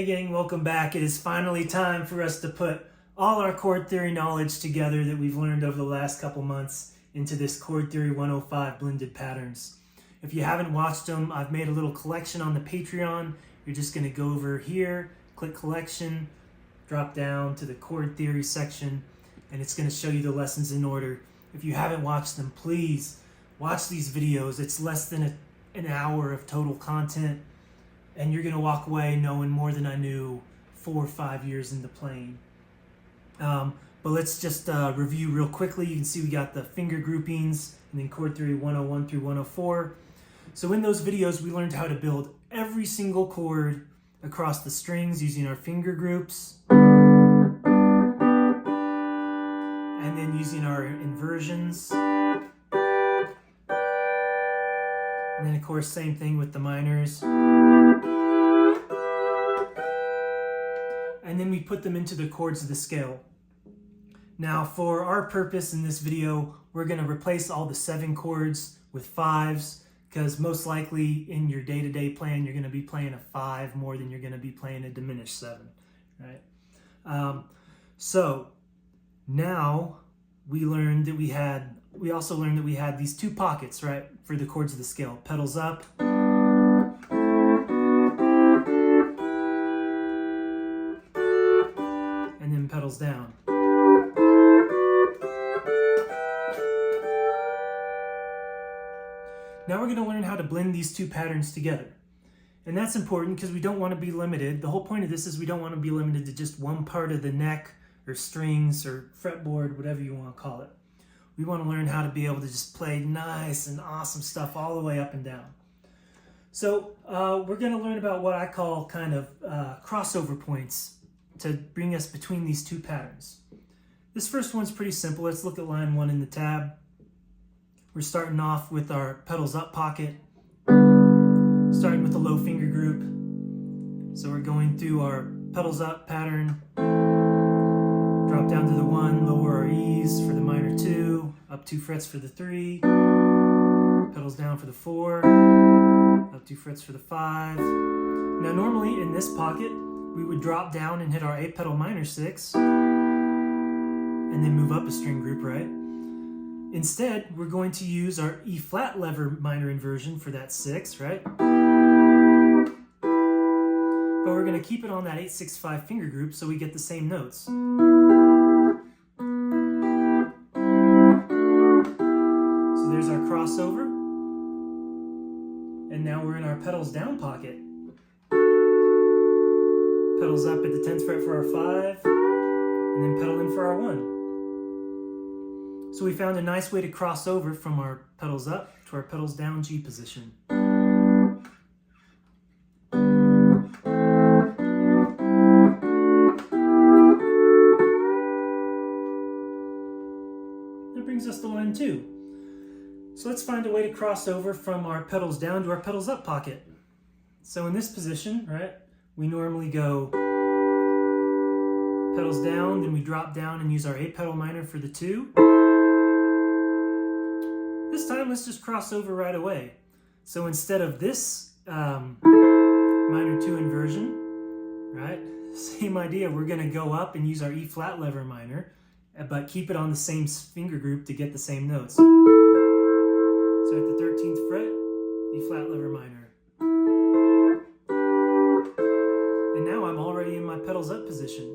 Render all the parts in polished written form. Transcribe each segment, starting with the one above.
Hey gang, welcome back. It is finally time for us to put all our chord theory knowledge together that we've learned over the last couple months into this Chord Theory 105 blended patterns. If you haven't watched them, I've made a little collection on the Patreon. You're just going to go over here, click collection, drop down to the chord theory section, and it's going to show you the lessons in order. If you haven't watched them, please watch these videos. It's less than an hour of total content, and you're going to walk away knowing more than I knew 4 or 5 years into playing. But let's just review real quickly. You can see we got the finger groupings and then chord theory 101 through 104. So in those videos, we learned how to build every single chord across the strings using our finger groups, and then using our inversions. And then of course, same thing with the minors. And then we put them into the chords of the scale. Now for our purpose in this video, we're going to replace all the 7 chords with 5s, because most likely in your day-to-day playing, you're going to be playing a 5 more than you're going to be playing a diminished 7, right? So now we also learned that we had these 2 pockets, right, for the chords of the scale. Pedals up, and then pedals down. Now we're going to learn how to blend these 2 patterns together. And that's important because we don't want to be limited. The whole point of this is we don't want to be limited to just one part of the neck or strings or fretboard, whatever you want to call it. We want to learn how to be able to just play nice and awesome stuff all the way up and down. So we're going to learn about what I call kind of crossover points to bring us between these 2 patterns. This first one's pretty simple. Let's look at line 1 in the tab. We're starting off with our pedals up pocket, starting with a low finger group. So we're going through our pedals up pattern, drop down to the 1, lower our E's for the minor 2, up 2 frets for the 3, pedals down for the 4, up 2 frets for the 5. Now normally in this pocket, we would drop down and hit our A pedal minor 6, and then move up a string group, right? Instead, we're going to use our E flat lever minor inversion for that 6, right? But we're going to keep it on that 8-6-5 finger group so we get the same notes. So there's our crossover. And now we're in our pedals down pocket. Pedals up at the 10th fret for our 5, and then pedal in for our 1. So we found a nice way to cross over from our pedals up to our pedals down G position. That brings us to line 2. So let's find a way to cross over from our pedals down to our pedals up pocket. So in this position, right, we normally go pedals down, then we drop down and use our A pedal minor for the 2. This time, let's just cross over right away. So instead of this minor 2 inversion, right, same idea, we're going to go up and use our E flat lever minor, but keep it on the same finger group to get the same notes. So at the 13th fret, E flat lever minor. And now I'm already in my pedals up position,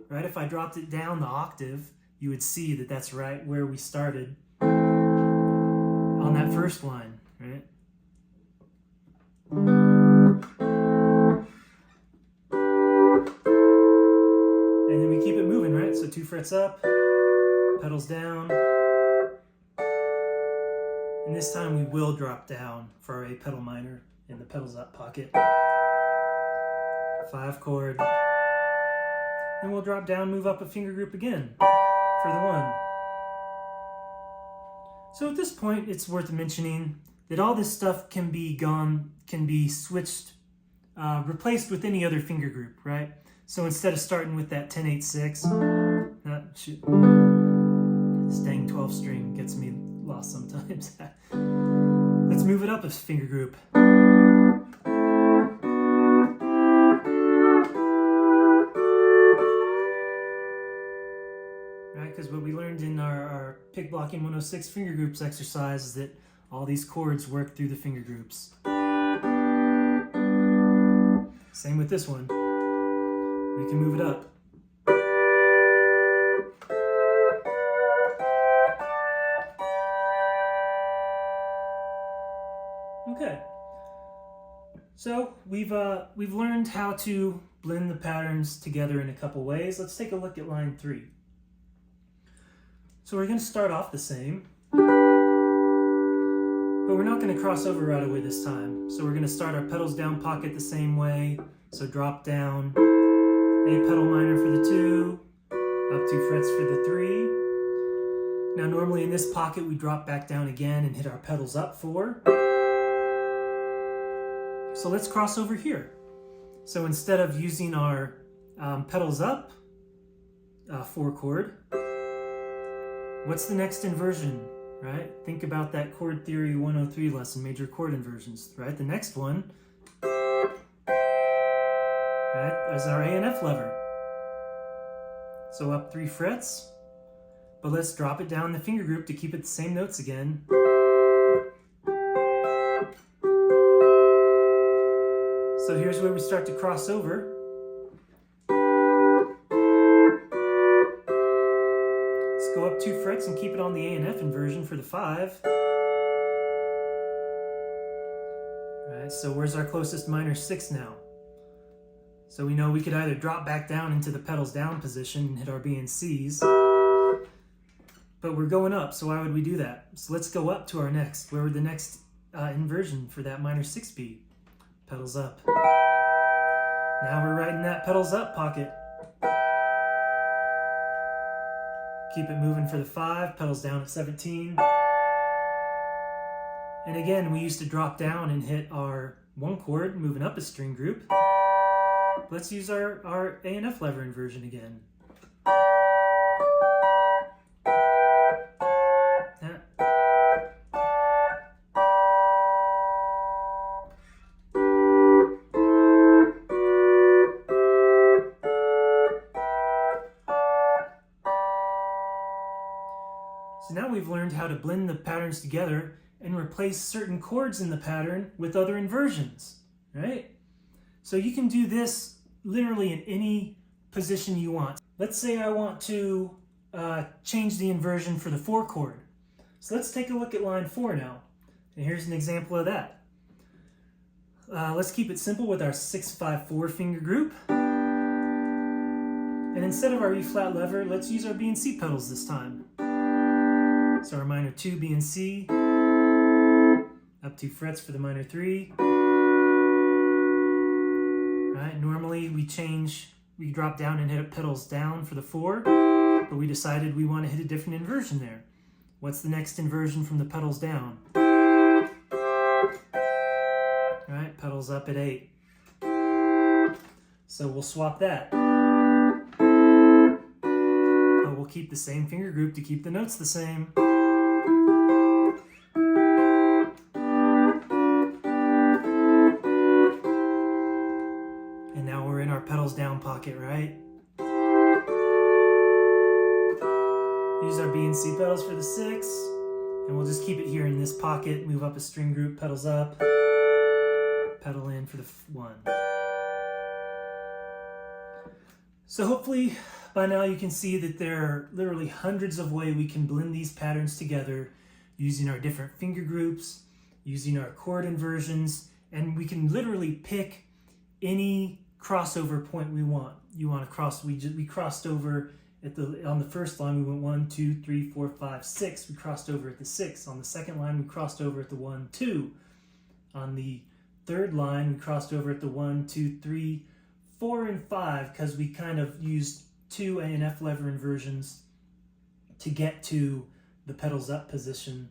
right? If I dropped it down the octave, you would see that that's right where we started on that first line, right? And then we keep it moving, right? So 2 frets up, pedals down. And this time we will drop down for our A pedal minor in the pedals up pocket. 5 chord. And we'll drop down, move up a finger group again for the 1. So at this point, it's worth mentioning that all this stuff can be switched, replaced with any other finger group, right? So instead of starting with that 10-8-6, this dang 12 string gets me lost sometimes. Let's move it up a finger group. pick blocking 106 finger groups exercise is that all these chords work through the finger groups. Same with this one. We can move it up. Okay. So we've learned how to blend the patterns together in a couple ways. Let's take a look at line 3. So we're going to start off the same, but we're not going to cross over right away this time. So we're going to start our pedals down pocket the same way. So drop down, A pedal minor for the 2, up 2 frets for the 3. Now normally in this pocket we drop back down again and hit our pedals up 4. So let's cross over here. So instead of using our pedals up 4 chord, what's the next inversion, right? Think about that chord theory 103 lesson, major chord inversions, right? The next one, right, is our A and F lever. So up 3 frets, but let's drop it down the finger group to keep it the same notes again. So here's where we start to cross over. Let's go up 2 frets and keep it on the A and F inversion for the 5. All right, so where's our closest minor 6 now? So we know we could either drop back down into the pedals down position and hit our B and C's, but we're going up, so why would we do that? So let's go up to our next. Where would the next inversion for that minor 6 be? Pedals up. Now we're right in that pedals up pocket. Keep it moving for the 5, pedals down at 17. And again, we used to drop down and hit our 1 chord, moving up a string group. Let's use our A and F lever inversion again. So now we've learned how to blend the patterns together and replace certain chords in the pattern with other inversions, right? So you can do this literally in any position you want. Let's say I want to change the inversion for the 4 chord. So let's take a look at line 4 now. And here's an example of that. Let's keep it simple with our 6-5-4 finger group. And instead of our E flat lever, let's use our B and C pedals this time. So our minor 2, B and C, up 2 frets for the minor 3. Right, normally we drop down and hit pedals down for the 4, but we decided we want to hit a different inversion there. What's the next inversion from the pedals down? Right, pedals up at 8. So we'll swap that. But we'll keep the same finger group to keep the notes the same. And now we're in our pedals down pocket, right? Use our B and C pedals for the 6, and we'll just keep it here in this pocket, move up a string group, pedals up, pedal in for the 1. So hopefully by now you can see that there are literally hundreds of ways we can blend these patterns together using our different finger groups, using our chord inversions, and we can literally pick any crossover point we want. You want to cross, we crossed over on the first line, we went 1, 2, 3, 4, 5, 6. We crossed over at the 6. On the second line, we crossed over at the 1, 2. On the third line, we crossed over at the 1, 2, 3, 4, and 5, because we kind of used 2 A and F lever inversions to get to the pedals up position.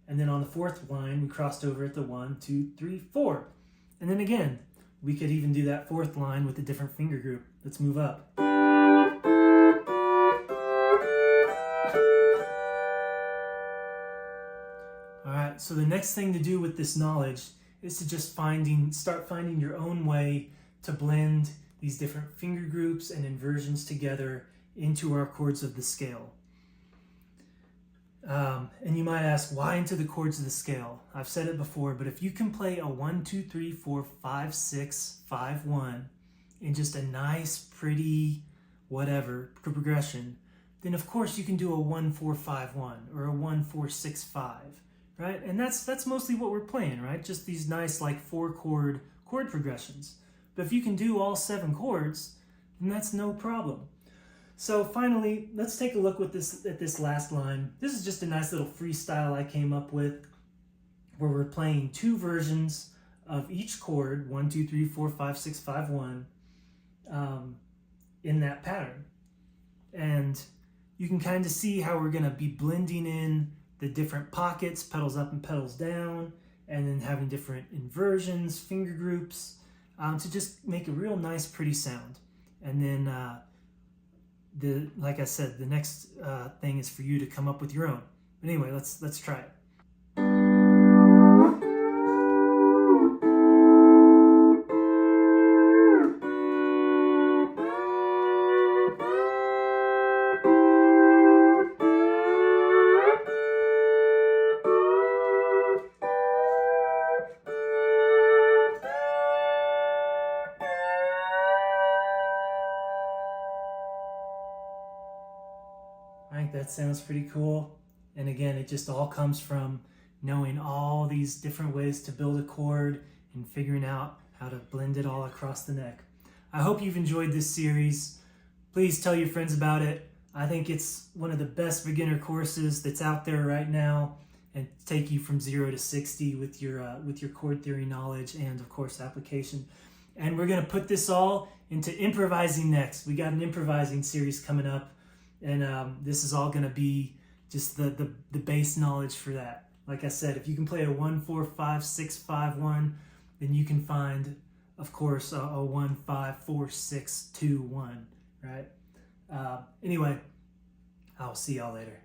And then on the fourth line, we crossed over at the 1, 2, 3, 4. And then again, we could even do that fourth line with a different finger group. Let's move up. All right, so the next thing to do with this knowledge is to just start finding your own way to blend these different finger groups and inversions together into our chords of the scale. And you might ask, why into the chords of the scale? I've said it before, but if you can play a 1, 2, 3, 4, 5, 6, 5, 1 in just a nice, pretty, whatever progression, then of course you can do a 1, 4, 5, 1 or a 1, 4, 6, 5, right? And that's mostly what we're playing, right? Just these nice like 4-chord chord progressions. But if you can do all 7 chords, then that's no problem. So finally, let's take a look at this last line. This is just a nice little freestyle I came up with where we're playing 2 versions of each chord, 1, 2, 3, 4, 5, 6, 5, 1, in that pattern. And you can kind of see how we're going to be blending in the different pockets, pedals up and pedals down, and then having different inversions, finger groups, to just make a real nice, pretty sound. And then like I said, the next thing is for you to come up with your own. But anyway, let's try it. I think that sounds pretty cool. And again, it just all comes from knowing all these different ways to build a chord and figuring out how to blend it all across the neck. I hope you've enjoyed this series. Please tell your friends about it. I think it's one of the best beginner courses that's out there right now, and take you from 0 to 60 with your chord theory knowledge and of course application. And we're going to put this all into improvising next. We got an improvising series coming up. And this is all going to be just the base knowledge for that. Like I said, if you can play a 1, 4, 5, 6, 5, 1, then you can find, of course, a 1, 5, 4, 6, 2, 1, right? Anyway, I'll see y'all later.